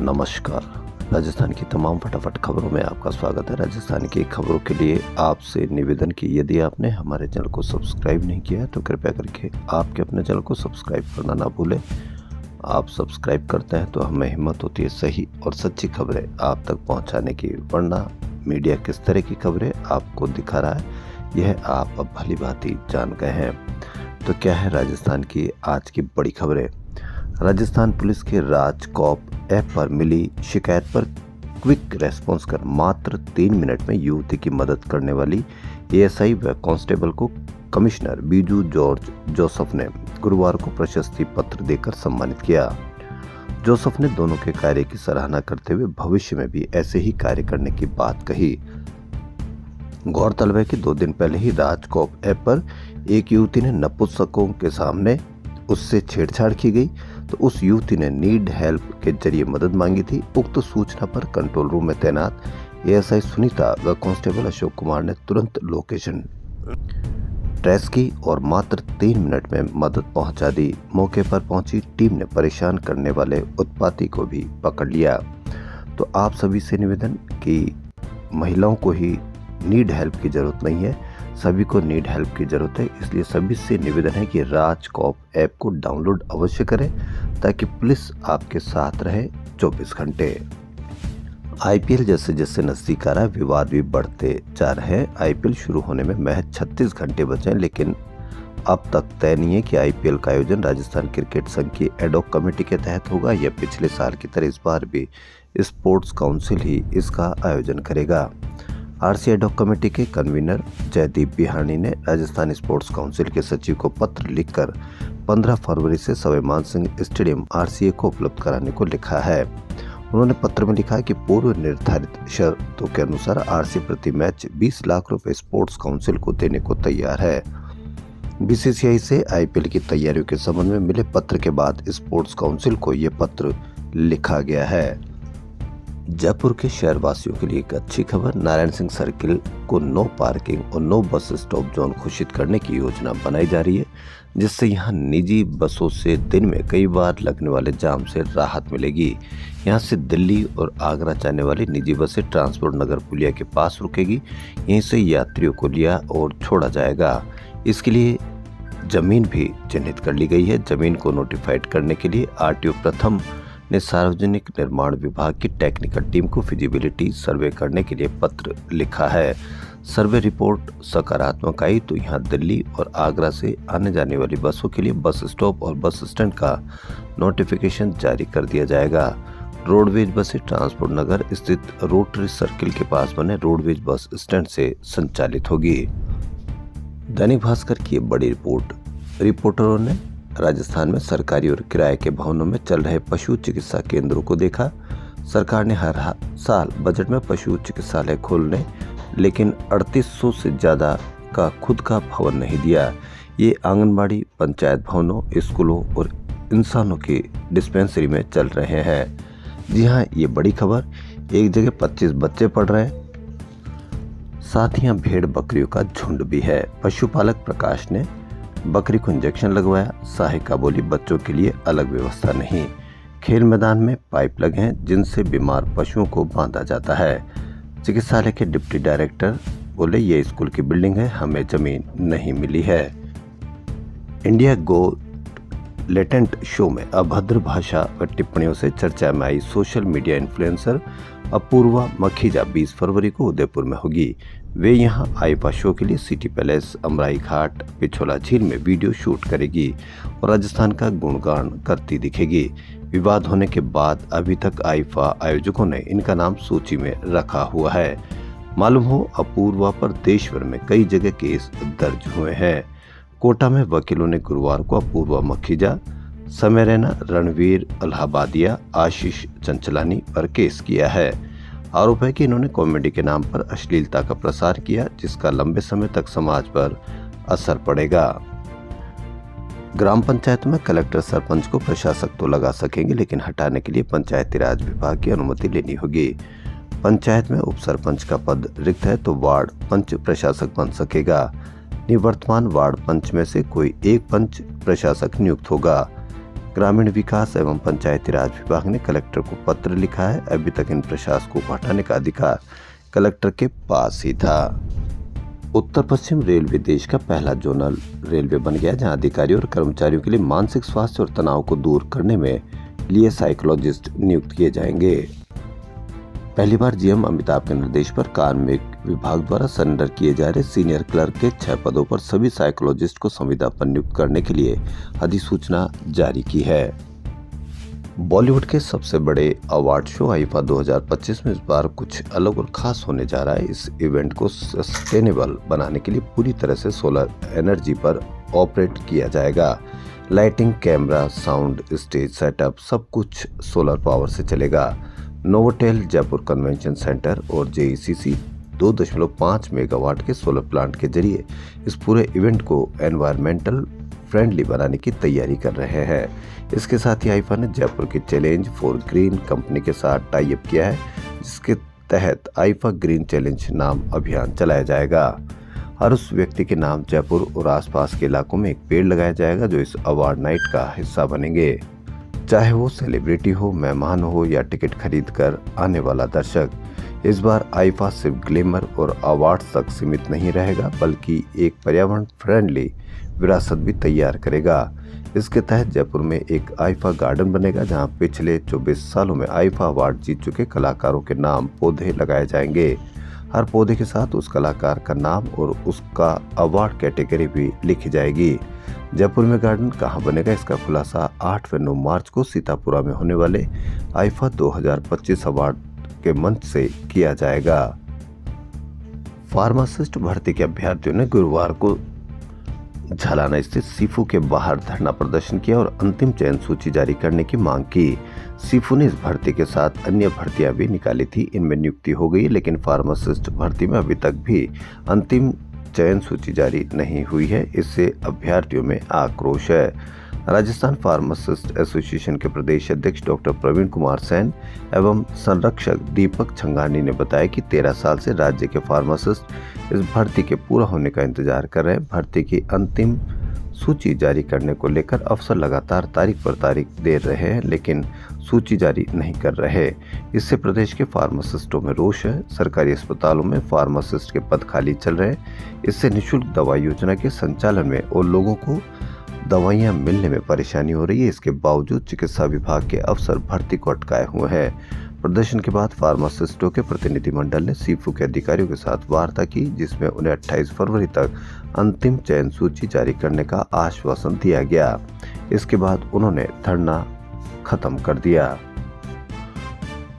नमस्कार। राजस्थान की तमाम फटाफट खबरों में आपका स्वागत है। राजस्थान की खबरों के लिए आपसे निवेदन कि यदि आपने हमारे चैनल को सब्सक्राइब नहीं किया है तो कृपया करके आपके अपने चैनल को सब्सक्राइब करना ना भूलें। आप सब्सक्राइब करते हैं तो हमें हिम्मत होती है सही और सच्ची खबरें आप तक पहुंचाने की, वरना मीडिया किस तरह की खबरें आपको दिखा रहा है यह आप अब भली भांति जान गए हैं। तो क्या है राजस्थान की आज की बड़ी खबरें। राजस्थान पुलिस के राजकॉप ऐप पर मिली शिकायत पर क्विक रेस्पॉन्स कर मात्र 3 मिनट में युवती की मदद करने वाली एएसआई व कांस्टेबल को कमिश्नर बीजू जॉर्ज जोसेफ ने गुरुवार को प्रशस्ति पत्र देकर सम्मानित किया। जोसेफ ने दोनों के कार्य की सराहना करते हुए भविष्य में भी ऐसे ही कार्य करने की बात कही। गौरतलब है कि 2 दिन पहले ही राजकॉप ऐप पर एक युवती ने नपुंसकों के सामने उससे छेड़छाड़ की गई तो उस युवती ने नीड हेल्प के जरिए मदद मांगी थी। उक्त सूचना पर कंट्रोल रूम में तैनात एएसआई सुनीता व कांस्टेबल अशोक कुमार ने तुरंत लोकेशन ट्रेस की और मात्र 3 मिनट में मदद पहुंचा दी। मौके पर पहुंची टीम ने परेशान करने वाले उत्पाती को भी पकड़ लिया। तो आप सभी से निवेदन कि महिलाओं को ही नीड हेल्प की जरूरत नहीं है, सभी को नीड हेल्प की जरूरत है। इसलिए सभी से निवेदन है कि राजकॉप ऐप को डाउनलोड अवश्य करें ताकि पुलिस आपके साथ रहे 24 घंटे। आईपीएल जैसे जैसे नजदीक आ रहा है, विवाद भी बढ़ते जा रहे हैं। आईपीएल शुरू होने में महज 36 घंटे बचे हैं, लेकिन अब तक तय नहीं है कि आईपीएल का आयोजन राजस्थान क्रिकेट संघ की एडॉक कमेटी के तहत होगा या पिछले साल की तरह इस बार भी स्पोर्ट्स काउंसिल ही इसका आयोजन करेगा। आरसी एडॉक कमेटी के कन्वीनर जयदीप बिहानी ने राजस्थान स्पोर्ट्स काउंसिल के सचिव को पत्र लिखकर 15 फरवरी से सवाई मानसिंह स्टेडियम आरसीए को उपलब्ध कराने को लिखा है। उन्होंने पत्र में लिखा है कि पूर्व निर्धारित शर्तों के अनुसार आरसी प्रति मैच 20 लाख रुपए स्पोर्ट्स काउंसिल को देने को तैयार है। बीसीसीआई से आईपीएल की तैयारियों के संबंध में मिले पत्र के बाद स्पोर्ट्स काउंसिल को यह पत्र लिखा गया है। जयपुर के शहरवासियों के लिए एक अच्छी खबर। नारायण सिंह सर्किल को नो पार्किंग और नो बस स्टॉप जोन घोषित करने की योजना बनाई जा रही है, जिससे यहां निजी बसों से दिन में कई बार लगने वाले जाम से राहत मिलेगी। यहां से दिल्ली और आगरा जाने वाली निजी बसें ट्रांसपोर्ट नगर पुलिया के पास रुकेगी। यहीं से यात्रियों को लिया और छोड़ा जाएगा। इसके लिए जमीन भी चिन्हित कर ली गई है। जमीन को नोटिफाइड करने के लिए आरटीओ प्रथम ने सार्वजनिक निर्माण विभाग की टेक्निकल टीम को फिजिबिलिटी सर्वे करने के लिए पत्र लिखा है। सर्वे रिपोर्ट सकारात्मक आई तो यहां दिल्ली और आगरा से आने जाने वाली बसों के लिए बस स्टॉप और बस स्टैंड का नोटिफिकेशन जारी कर दिया जाएगा। रोडवेज बसें ट्रांसपोर्ट नगर स्थित रोटरी सर्किल के पास बने रोडवेज बस स्टैंड से संचालित होगी। दैनिक भास्कर की बड़ी रिपोर्ट। रिपोर्टरों ने राजस्थान में सरकारी और किराए के भवनों में चल रहे पशु चिकित्सा केंद्रों को देखा। सरकार ने हर साल बजट में पशु चिकित्सालय खोलने, लेकिन 3800 से ज्यादा का खुद का भवन नहीं दिया। ये आंगनबाड़ी, पंचायत भवनों, स्कूलों और इंसानों की डिस्पेंसरी में चल रहे हैं। जी हाँ, ये बड़ी खबर। एक जगह 25 बच्चे पढ़ रहे हैं, साथ ही यहाँ भेड़ बकरियों का झुंड भी है। पशुपालक प्रकाश ने बकरी को इंजेक्शन लगवाया। सहायिका बोली बच्चों के लिए अलग व्यवस्था नहीं। खेल मैदान में पाइप लगे हैं जिनसे बीमार पशुओं को बांधा जाता है। चिकित्सालय के डिप्टी डायरेक्टर बोले ये स्कूल की बिल्डिंग है, हमें जमीन नहीं मिली है। इंडिया गो लेटेंट शो में अभद्र भाषा व टिप्पणियों से चर्चा में आई social media influencer Apoorva Makhija 20 फरवरी को उदयपुर में होगी। वे यहां आईफा शो के लिए सिटी पैलेस, अमराई घाट, पिछोला झील में वीडियो शूट करेगी और राजस्थान का गुणगान करती दिखेगी। विवाद होने के बाद अभी तक आईफा आयोजकों ने इनका नाम सूची में रखा हुआ है। मालूम हो अपूर्वा पर देश भर में कई जगह केस दर्ज हुए हैं। कोटा में वकीलों ने गुरुवार को अपूर्वा मखीजा, समय रैना, रणवीर अलाहाबादिया, आशीष चंचलानी पर केस किया है। आरोप है कि इन्होंने कॉमेडी के नाम पर अश्लीलता का प्रसार किया, जिसका लंबे समय तक समाज पर असर पड़ेगा। ग्राम पंचायत में कलेक्टर सरपंच को प्रशासक तो लगा सकेंगे, लेकिन हटाने के लिए पंचायती राज विभाग की अनुमति लेनी होगी। पंचायत में उप सरपंच का पद रिक्त है तो वार्ड पंच प्रशासक बन सकेगा। निवर्तमान वार्ड पंच में से कोई एक पंच प्रशासक नियुक्त होगा। ग्रामीण विकास एवं पंचायती राज विभाग ने कलेक्टर को पत्र लिखा है। अभी तक इन प्रशासकों को हटाने का अधिकार कलेक्टर के पास ही था। उत्तर पश्चिम रेलवे देश का पहला जोनल रेलवे बन गया, जहां अधिकारियों और कर्मचारियों के लिए मानसिक स्वास्थ्य और तनाव को दूर करने में लिए साइकोलॉजिस्ट नियुक्त किए जाएंगे। पहली बार जीएम अमिताभ के निर्देश पर कार्मिक विभाग द्वारा सरेंडर किए जा रहे सीनियर क्लर्क के 6 पदों पर सभी साइकोलॉजिस्ट को संविदा पर नियुक्त करने के लिए अधिसूचना जारी की है। बॉलीवुड के सबसे बड़े अवार्ड शो आईफा 2025 में इस बार कुछ अलग और खास होने जा रहा है। इस इवेंट को सस्टेनेबल बनाने के लिए पूरी तरह से सोलर एनर्जी पर ऑपरेट किया जाएगा। Lighting, camera, sound, stage setup सब कुछ सोलर पावर से चलेगा। नोवोटेल जयपुर कन्वेंशन सेंटर और जेईसीसी 2.5 मेगावाट के सोलर प्लांट के जरिए इस पूरे इवेंट को एनवायरमेंटल फ्रेंडली बनाने की तैयारी कर रहे हैं। इसके साथ ही आईफा ने जयपुर की चैलेंज फॉर ग्रीन कंपनी के साथ टाई अप किया है, जिसके तहत आईफा ग्रीन चैलेंज नाम अभियान चलाया जाएगा। हर उस व्यक्ति के नाम जयपुर और आसपास के इलाकों में एक पेड़ लगाया जाएगा जो इस अवार्ड नाइट का हिस्सा बनेंगे, चाहे वो सेलिब्रिटी हो, मेहमान हो या टिकट खरीद कर आने वाला दर्शक। इस बार आईफा सिर्फ ग्लैमर और अवार्ड तक सीमित नहीं रहेगा, बल्कि एक पर्यावरण फ्रेंडली विरासत भी तैयार करेगा। इसके तहत जयपुर में एक आईफा गार्डन बनेगा, जहां पिछले 24 सालों में आईफा अवार्ड जीत चुके कलाकारों के नाम पौधे लगाए जाएंगे। हर पौधे के साथ उस कलाकार का नाम और उसका अवार्ड कैटेगरी भी लिखी जाएगी। जयपुर में गार्डन कहां बनेगा, इसका खुलासा 8 व 9 मार्च को सीतापुरा में होने वाले आईफा 2025 अवार्ड के मंच से किया जाएगा। फार्मासिस्ट भर्ती के अभ्यर्थियों ने गुरुवार को झालाना स्थित सीफू के बाहर धरना प्रदर्शन किया और अंतिम चयन सूची जारी करने की मांग की। सीफू ने इस भर्ती के साथ अन्य भर्तियां भी निकाली थी, इनमें नियुक्ति हो गई, लेकिन फार्मासिस्ट भर्ती में अभी तक भी अंतिम चयन सूची जारी नहीं हुई है। इससे अभ्यर्थियों में आक्रोश है। राजस्थान फार्मासिस्ट एसोसिएशन के प्रदेश अध्यक्ष डॉक्टर प्रवीण कुमार सेन एवं संरक्षक दीपक छंगानी ने बताया कि 13 साल से राज्य के फार्मासिस्ट इस भर्ती के पूरा होने का इंतजार कर रहे हैं। भर्ती की अंतिम सूची जारी करने को लेकर अफसर लगातार तारीख पर तारीख दे रहे हैं, लेकिन सूची जारी नहीं कर रहे। इससे प्रदेश के फार्मासिस्टों में रोष है। सरकारी अस्पतालों में फार्मासिस्ट के पद खाली चल रहे हैं। इससे निःशुल्क दवाई योजना के संचालन में और लोगों को दवाइयां मिलने में परेशानी हो रही है। इसके बावजूद चिकित्सा विभाग के अफसर भर्ती को अटकाए हुए हैं। प्रदर्शन के बाद फार्मासिस्टों के प्रतिनिधिमंडल ने सीफू के अधिकारियों के साथ वार्ता की, जिसमें उन्हें 28 फरवरी तक अंतिम चयन सूची जारी करने का आश्वासन दिया गया। इसके बाद उन्होंने धरना खत्म कर दिया।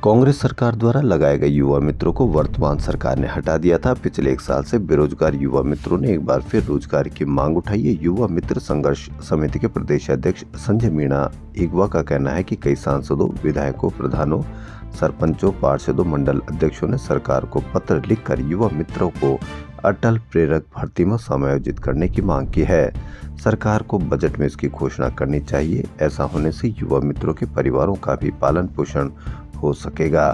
कांग्रेस सरकार द्वारा लगाए गए युवा मित्रों को वर्तमान सरकार ने हटा दिया था। पिछले 1 साल से बेरोजगार युवा मित्रों ने एक बार फिर रोजगार की मांग उठाई है। युवा मित्र संघर्ष समिति के प्रदेश अध्यक्ष संजय मीणा इगवा का कहना है कि कई सांसदों, विधायकों, प्रधानों, सरपंचों, पार्षदों, मंडल अध्यक्षों ने सरकार को पत्र लिखकर युवा मित्रों को अटल प्रेरक भर्ती में समायोजित करने की मांग की है। सरकार को बजट में इसकी घोषणा करनी चाहिए। ऐसा होने से युवा मित्रों के परिवारों का भी पालन पोषण हो सकेगा।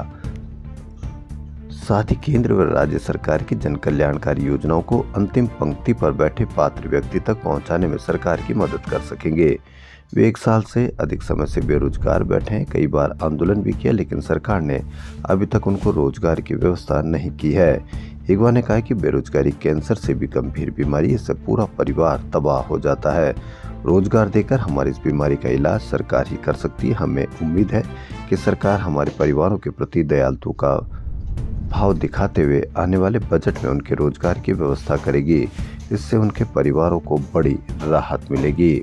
साथ ही केंद्र व राज्य सरकार की जन कल्याणकारी योजनाओं को अंतिम पंक्ति पर बैठे पात्र व्यक्ति तक पहुंचाने में सरकार की मदद कर सकेंगे। वे 1 साल से अधिक समय से बेरोजगार बैठे हैं। कई बार आंदोलन भी किया, लेकिन सरकार ने अभी तक उनको रोजगार की व्यवस्था नहीं की है। इगवा ने कहा कि बेरोजगारी कैंसर से भी गंभीर बीमारी, इससे पूरा परिवार तबाह हो जाता है। रोजगार देकर हमारी इस बीमारी का इलाज सरकार ही कर सकती है। हमें उम्मीद है कि सरकार हमारे परिवारों के प्रति दयालुता का भाव दिखाते हुए आने वाले बजट में उनके रोजगार की व्यवस्था करेगी। इससे उनके परिवारों को बड़ी राहत मिलेगी।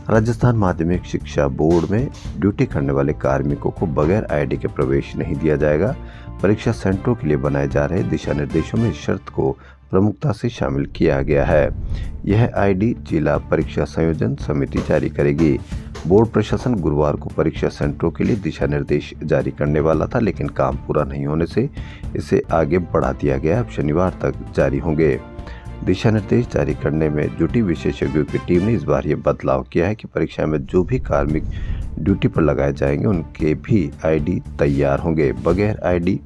राजस्थान माध्यमिक शिक्षा बोर्ड में ड्यूटी करने वाले कार्मिकों को बगैर आईडी के प्रवेश नहीं दिया जाएगा। परीक्षा सेंटरों के लिए बनाए जा रहे दिशा निर्देशों में इस शर्त को प्रमुखता से शामिल किया गया है। यह आईडी जिला परीक्षा संयोजन समिति जारी करेगी। बोर्ड प्रशासन गुरुवार को परीक्षा सेंटरों के लिए दिशा निर्देश जारी करने वाला था, लेकिन काम पूरा नहीं होने से इसे आगे बढ़ा दिया गया। अब शनिवार तक जारी होंगे। दिशा निर्देश जारी करने में जुटी विशेषज्ञों की टीम ने इस बार ये बदलाव किया है कि परीक्षा में जो भी कार्मिक ड्यूटी पर लगाए जाएंगे उनके भी आईडी तैयार होंगे। बगैर आईडी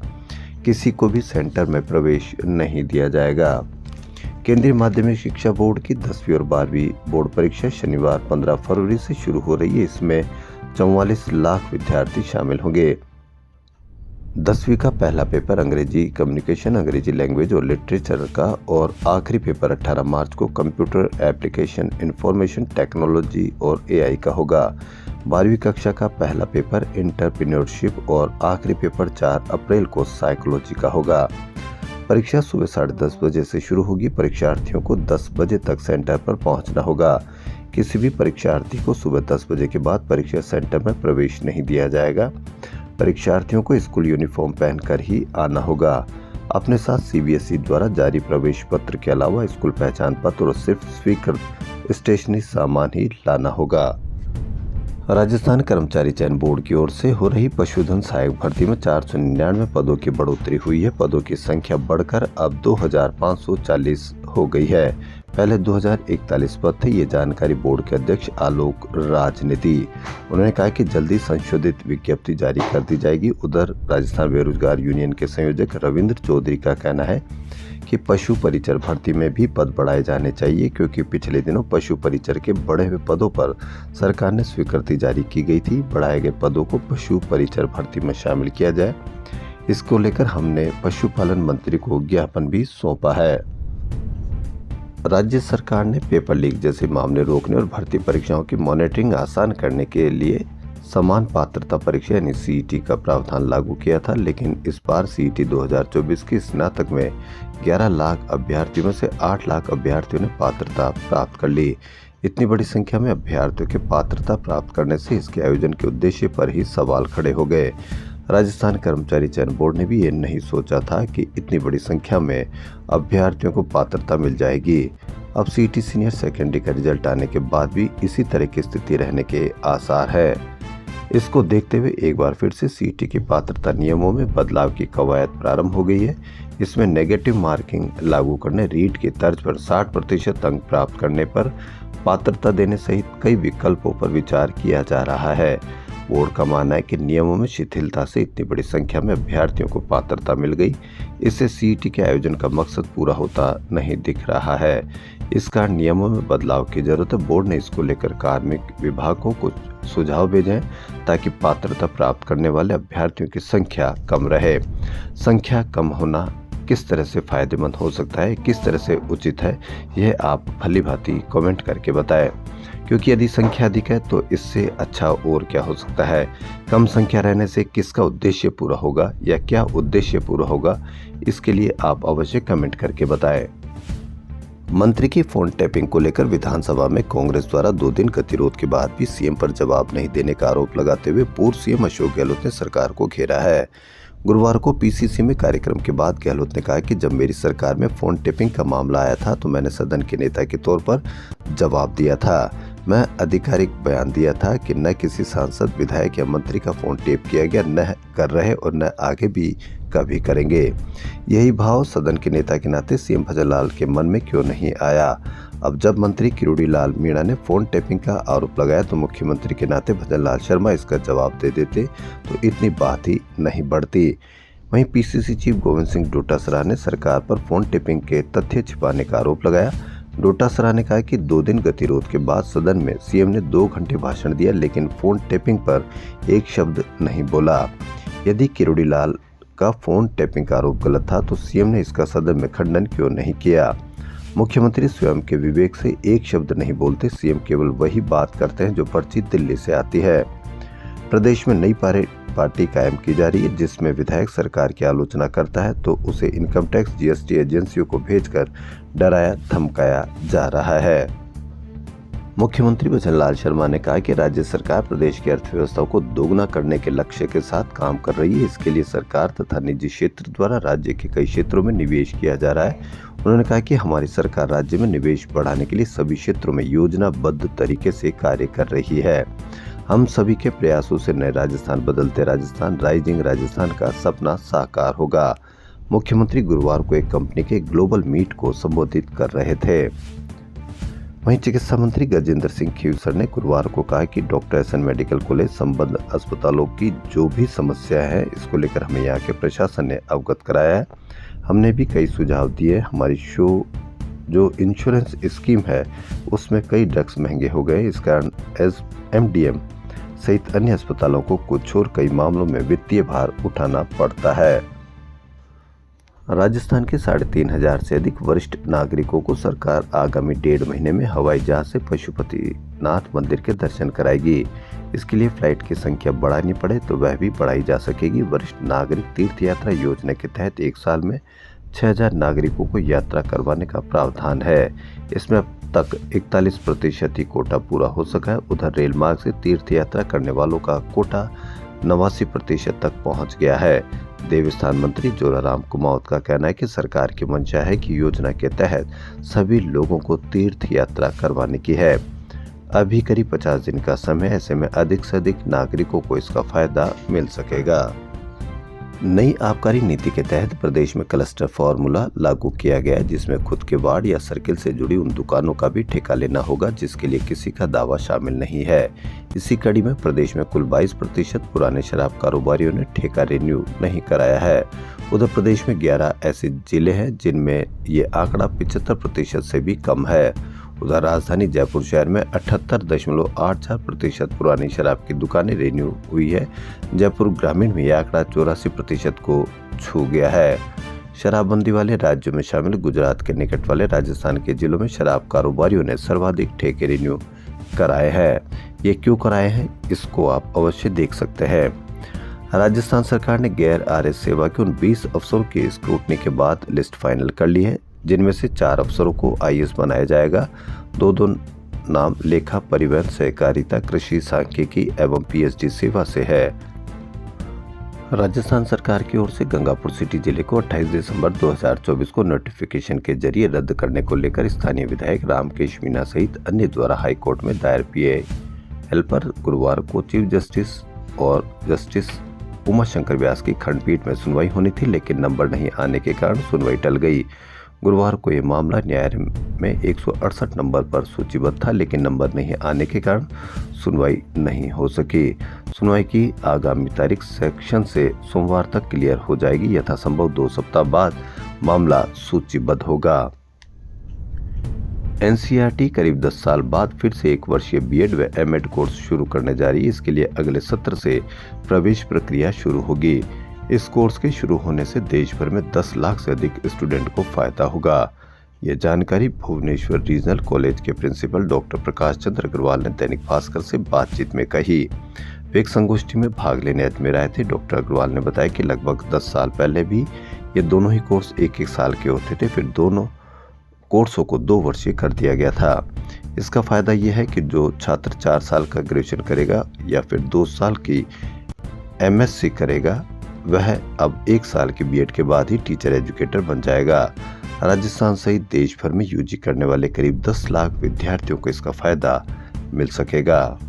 किसी को भी सेंटर में प्रवेश नहीं दिया जाएगा। केंद्रीय माध्यमिक शिक्षा बोर्ड की 10वीं और 12वीं बोर्ड परीक्षा शनिवार 15 फरवरी से शुरू हो रही है। इसमें 44 लाख विद्यार्थी शामिल होंगे। 10वीं का पहला पेपर अंग्रेजी कम्युनिकेशन, अंग्रेजी लैंग्वेज और लिटरेचर का और आखिरी पेपर 18 मार्च को कंप्यूटर एप्लीकेशन, इंफॉर्मेशन टेक्नोलॉजी और एआई का होगा। 12वीं कक्षा का पहला पेपर एंटरप्रेन्योरशिप और आखिरी पेपर 4 अप्रैल को साइकोलॉजी का होगा। परीक्षा सुबह 10:30 बजे से शुरू होगी। परीक्षार्थियों को 10 बजे तक सेंटर पर पहुंचना होगा। किसी भी परीक्षार्थी को सुबह 10 बजे के बाद परीक्षा सेंटर में प्रवेश नहीं दिया जाएगा। परीक्षार्थियों को स्कूल यूनिफॉर्म पहनकर ही आना होगा। अपने साथ सीबीएसई द्वारा जारी प्रवेश पत्र के अलावा स्कूल पहचान पत्र और सिर्फ स्वीकृत स्टेशनरी सामान ही लाना होगा। राजस्थान कर्मचारी चयन बोर्ड की ओर से हो रही पशुधन सहायक भर्ती में 499 पदों की बढ़ोतरी हुई है। पदों की संख्या बढ़कर अब 2540 हो गई है। पहले 2041 पद थे। ये जानकारी बोर्ड के अध्यक्ष आलोक राजनीति। उन्होंने कहा कि जल्दी संशोधित विज्ञप्ति जारी कर दी जाएगी। उधर राजस्थान बेरोजगार यूनियन के संयोजक रविंद्र चौधरी का कहना है कि पशु परिचर भर्ती में भी पद बढ़ाए जाने चाहिए, क्योंकि पिछले दिनों पशु परिचर के बढ़े हुए पदों पर सरकार ने स्वीकृति जारी की गई थी। बढ़ाए गए पदों को पशु परिचर भर्ती में शामिल किया जाए, इसको लेकर हमने पशुपालन मंत्री को ज्ञापन भी सौंपा है। राज्य सरकार ने पेपर लीक जैसे मामले रोकने और भर्ती परीक्षाओं की मॉनिटरिंग आसान करने के लिए समान पात्रता परीक्षा यानी सीईटी का प्रावधान लागू किया था, लेकिन इस बार सीईटी 2024 की स्नातक में 11 लाख अभ्यर्थियों में से 8 लाख अभ्यर्थियों ने पात्रता प्राप्त कर ली। इतनी बड़ी संख्या में अभ्यर्थियों के पात्रता प्राप्त करने से इसके आयोजन के उद्देश्य पर ही सवाल खड़े हो गए। राजस्थान कर्मचारी चयन बोर्ड ने भी ये नहीं सोचा था कि इतनी बड़ी संख्या में अभ्यर्थियों को पात्रता मिल जाएगी। अब सीईटी सीनियर सेकेंडरी का रिजल्ट आने के बाद भी इसी तरह की स्थिति रहने के आसार है। इसको देखते हुए एक बार फिर से सीईटी की पात्रता नियमों में बदलाव की कवायद प्रारंभ हो गई है। इसमें नेगेटिव मार्किंग लागू करने, रीट की तर्ज पर 60% अंक प्राप्त करने पर पात्रता देने सहित कई विकल्पों पर विचार किया जा रहा है। बोर्ड का मानना है कि नियमों में शिथिलता से इतनी बड़ी संख्या में अभ्यर्थियों को पात्रता मिल गई। इससे सीईटी के आयोजन का मकसद पूरा होता नहीं दिख रहा है। इस कारण नियमों में बदलाव की जरूरत है। बोर्ड ने इसको लेकर कार्मिक विभाग को कुछ सुझाव भेजे हैं ताकि पात्रता प्राप्त करने वाले अभ्यर्थियों की संख्या कम रहे। संख्या कम होना किस तरह से फायदेमंद हो सकता है, किस तरह से उचित है, यह आप भली भांति कमेंट करके बताएं, क्योंकि यदि संख्या अधिक है तो इससे अच्छा और क्या हो सकता है। कम संख्या रहने से किसका उद्देश्य पूरा होगा या क्या उद्देश्य पूरा होगा, इसके लिए आप अवश्य कमेंट करके बताएं। मंत्री की फोन टैपिंग को लेकर विधानसभा में कांग्रेस द्वारा 2 दिन गतिरोध के बाद भी सीएम पर जवाब नहीं देने का आरोप लगाते हुए पूर्व सीएम अशोक गहलोत ने सरकार को घेरा है। गुरुवार को पीसीसी में कार्यक्रम के बाद गहलोत ने कहा कि जब मेरी सरकार में फोन टैपिंग का मामला आया था तो मैंने सदन के नेता के तौर पर जवाब दिया था। मैं आधिकारिक बयान दिया था कि न किसी सांसद, विधायक या मंत्री का फोन टेप किया गया, न कर रहे और न आगे भी कभी करेंगे। यही भाव सदन के नेता के नाते सीएम भजनलाल के मन में क्यों नहीं आया। अब जब मंत्री किरोड़ी लाल मीणा ने फोन टैपिंग का आरोप लगाया तो मुख्यमंत्री के नाते भजनलाल शर्मा इसका जवाब दे देते तो इतनी बात ही नहीं बढ़ती। वहीं पीसीसी चीफ गोविंद सिंह डोटासरा ने सरकार पर फोन टैपिंग के तथ्य छिपाने का आरोप लगाया। डोटासरा ने कहा कि 2 दिन गतिरोध के बाद सदन में सीएम ने 2 घंटे भाषण दिया, लेकिन फोन टैपिंग पर एक शब्द नहीं बोला। यदि किरोड़ी लाल का फोन टैपिंग का आरोप गलत था तो सीएम ने इसका सदन में खंडन क्यों नहीं किया। मुख्यमंत्री स्वयं के विवेक से एक शब्द नहीं बोलते। सीएम केवल वही बात करते हैं जो पर्ची दिल्ली से आती है। प्रदेश में नई पार्टी कायम की जा रही है, जिसमें विधायक सरकार की आलोचना करता है तो उसे इनकम टैक्स, जीएसटी एजेंसियों को भेजकर डराया धमकाया जा रहा है। मुख्यमंत्री भजनलाल शर्मा ने कहा कि राज्य सरकार प्रदेश की अर्थव्यवस्था को दोगुना करने के लक्ष्य के साथ काम कर रही है। इसके लिए सरकार तथा निजी क्षेत्र द्वारा राज्य के कई क्षेत्रों में निवेश किया जा रहा है। उन्होंने कहा कि हमारी सरकार राज्य में निवेश बढ़ाने के लिए सभी क्षेत्रों में योजनाबद्ध तरीके से कार्य कर रही है। हम सभी के प्रयासों से नए राजस्थान, बदलते राजस्थान, राइजिंग राजस्थान का सपना साकार होगा। मुख्यमंत्री गुरुवार को एक कंपनी के ग्लोबल मीट को संबोधित कर रहे थे। वहीं चिकित्सा मंत्री गजेंद्र सिंह खीवसर ने गुरुवार को कहा कि डॉक्टर एसएन मेडिकल कॉलेज संबद्ध अस्पतालों की जो भी समस्या है, इसको लेकर हमें यहाँ के प्रशासन ने अवगत कराया है। हमने भी कई सुझाव दिए। हमारी शो जो इंश्योरेंस स्कीम है उसमें कई ड्रग्स महंगे हो गए। इस कारण MDM सहित अन्य अस्पतालों को कुछ और कई मामलों में वित्तीय भार उठाना पड़ता है। राजस्थान के 3,500 से अधिक वरिष्ठ नागरिकों को सरकार आगामी 1.5 महीने में हवाई जहाज से पशुपतिनाथ मंदिर के दर्शन कराएगी। इसके लिए फ्लाइट की संख्या बढ़ानी पड़े तो वह भी बढ़ाई जा सकेगी। वरिष्ठ नागरिक तीर्थ यात्रा योजना के तहत एक साल में 6,000 नागरिकों को यात्रा करवाने का प्रावधान है। इसमें अब तक 41% ही कोटा पूरा हो सका है। उधर रेल मार्ग से तीर्थ यात्रा करने वालों का कोटा 89% तक पहुंच गया है। देवस्थान मंत्री जोराराम कुमावत का कहना है कि सरकार की मंशा है कि योजना के तहत सभी लोगों को तीर्थ यात्रा करवाने की है। अभी करीब 50 दिन का समय, ऐसे में अधिक से अधिक नागरिकों को इसका फायदा मिल सकेगा। नई आबकारी नीति के तहत प्रदेश में क्लस्टर फॉर्मूला लागू किया गया है, जिसमें खुद के वार्ड या सर्किल से जुड़ी उन दुकानों का भी ठेका लेना होगा जिसके लिए किसी का दावा शामिल नहीं है। इसी कड़ी में प्रदेश में कुल 22% पुराने शराब कारोबारियों ने ठेका रिन्यू नहीं कराया है। उधर प्रदेश में 11 ऐसे जिले हैं जिनमें ये आंकड़ा 75% से भी कम है। उधर राजधानी जयपुर शहर में 78.84% पुरानी शराब की दुकानें रिन्यू हुई है। जयपुर ग्रामीण में यह आंकड़ा 84% को छू गया है। शराबबंदी वाले राज्यों में शामिल गुजरात के निकट वाले राजस्थान के जिलों में शराब कारोबारियों ने सर्वाधिक ठेके रिन्यू कराए हैं। ये क्यों कराए हैं, इसको आप अवश्य देख सकते हैं। राजस्थान सरकार ने गैर आरएस सेवा के उन 20 अफसरों की स्क्रूटनी के बाद लिस्ट फाइनल कर ली है, जिनमें से 4 अफसरों को IAS बनाया जाएगा। दो नाम लेखा, परिवहन, सहकारिता, कृषि, सांख्यिकी एवं PhD सेवा से है। राजस्थान सरकार की ओर से गंगापुर सिटी जिले को 28 दिसंबर 2024 को नोटिफिकेशन के जरिए रद्द करने को लेकर स्थानीय विधायक रामकेश मीणा सहित अन्य द्वारा हाईकोर्ट में दायर PIL पर गुरुवार को चीफ जस्टिस और जस्टिस उमा शंकर व्यास की खंडपीठ में सुनवाई होनी थी, लेकिन नंबर नहीं आने के कारण सुनवाई टल गई। गुरुवार को ये मामला न्यायालय में 168 नंबर पर सूचीबद्ध था, लेकिन नंबर नहीं आने के कारण सुनवाई नहीं हो सकी। सुनवाई की आगामी तारीख सेक्शन से सोमवार तक क्लियर हो जाएगी। यथासंभव 2 सप्ताह बाद मामला सूचीबद्ध होगा। NCERT करीब 10 साल बाद फिर से 1 वर्षीय B.Ed व M.Ed कोर्स शुरू करने जा रही है। इसके लिए अगले सत्र से प्रवेश प्रक्रिया शुरू होगी। इस कोर्स के शुरू होने से देश भर में 10 लाख से अधिक स्टूडेंट को फायदा होगा। यह जानकारी भुवनेश्वर रीजनल कॉलेज के प्रिंसिपल डॉक्टर प्रकाश चंद्र अग्रवाल ने दैनिक भास्कर से बातचीत में कही। वे एक संगोष्ठी में भाग लेने अजमेर आए थे। डॉक्टर अग्रवाल ने बताया कि लगभग 10 साल पहले भी ये दोनों ही कोर्स 1-1 साल के होते थे, फिर दोनों कोर्सों को 2 वर्षीय कर दिया गया था। इसका फायदा यह है कि जो छात्र 4 साल का ग्रेजुएशन करेगा या फिर 2 साल की MSc करेगा, वह अब 1 साल के B.Ed के बाद ही टीचर एजुकेटर बन जाएगा। राजस्थान सहित देश भर में UG करने वाले करीब 10 लाख विद्यार्थियों को इसका फायदा मिल सकेगा।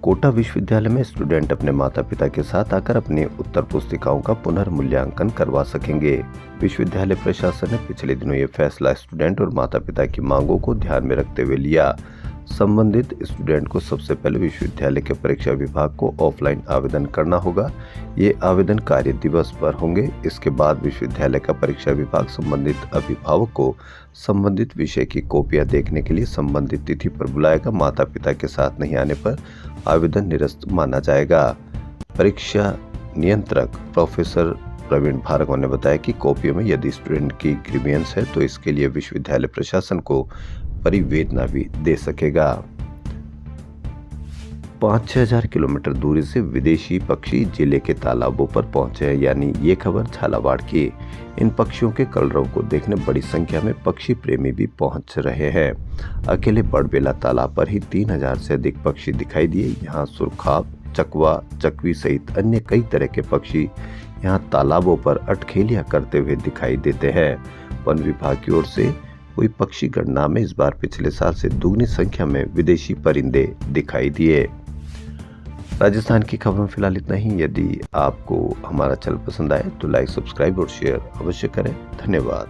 कोटा विश्वविद्यालय में स्टूडेंट अपने माता पिता के साथ आकर अपनी उत्तर पुस्तिकाओं का पुनर्मूल्यांकन करवा सकेंगे। विश्वविद्यालय प्रशासन ने पिछले दिनों ये फैसला स्टूडेंट और माता पिता की मांगों को ध्यान में रखते हुए लिया। संबंधित स्टूडेंट को सबसे पहले विश्वविद्यालय के परीक्षा विभाग को ऑफलाइन आवेदन करना होगा। ये आवेदन कार्य दिवस पर होंगे। इसके बाद विश्वविद्यालय का परीक्षा विभाग संबंधित अभिभावक को संबंधित विषय की कॉपियां देखने के लिए संबंधित तिथि पर बुलाएगा। माता पिता के साथ नहीं आने पर आवेदन निरस्त माना जाएगा। परीक्षा नियंत्रक प्रोफेसर प्रवीण भार्गव ने बताया कि कॉपियों में यदि स्टूडेंट की ग्रीवियंस है तो इसके लिए विश्वविद्यालय प्रशासन को परिवेदना भी दे सकेगा। 5-6 हजार किलोमीटर दूरी से विदेशी पक्षी जिले के तालाबों पर पहुंचे हैं, यानी ये खबर झालावाड़ की। इन पक्षियों के कलरव को देखने बड़ी संख्या में पक्षी प्रेमी भी पहुंच रहे हैं। अकेले बड़बेला तालाब पर ही 3000 से अधिक पक्षी दिखाई दिए। यहाँ सुरखाब, चकवा, चकवी सहित अन्य कई तरह के पक्षी यहाँ तालाबों पर अटखेलियां करते हुए दिखाई देते हैं। वन विभाग की ओर से हुई पक्षी गणना में इस बार पिछले साल से दुगनी संख्या में विदेशी परिंदे दिखाई दिए। राजस्थान की खबरों में फिलहाल इतना ही। यदि आपको हमारा चैनल पसंद आए तो लाइक, सब्सक्राइब और शेयर अवश्य करें। धन्यवाद।